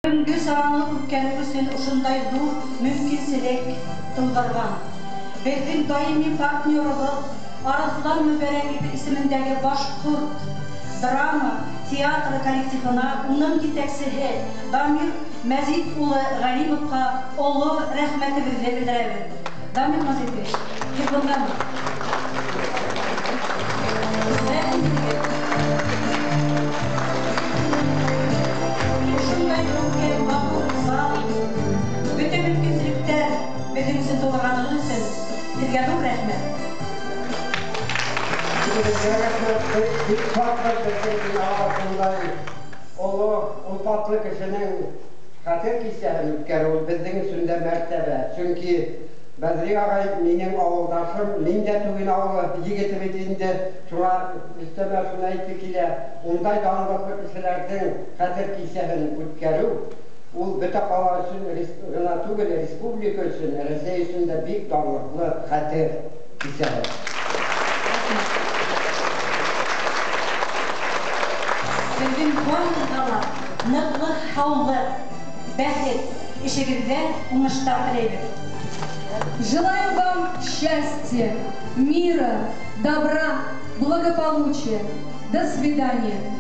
Бүгінгі сағанлық үткеніміздің ұшындай dur мүмкінсілік тылдырған. Біздің даими партнерылық Арыслан Мүбәрәков исеміндегі Башқұрт драма театры коллективына оның жетекшісі Дамир Мәзит ұлы Ғалимовқа ұлы рәхмәтімізді білдіремін. Дамир Мәзитович, кепілдемін. Bütün mümkünlükler bizim için doğranlığı için bir gelin rəhmət. Bir farklı bir ağasındayım. O tatlı kişinin xatir kişinin ütkeri bizden üstünde mertebe. Çünkü Bedri ağay benim ağıldaşım, ben de tügün ağılı yiğitimizinde şuna üsteme şuna ettik ile onday dağınlıklı kişilerden xatir kişinin ütkeri. Ул бөтә кала өчен гына түгел, республика өчен, Россия өчен дә бик данлыклы хәтер кисәге. Bizim boyuncalar, ныклы хаулы, бәхет, ишегездә уңыштар теләйбез. Желаем вам счастья, мира, добра, благополучия. До свидания.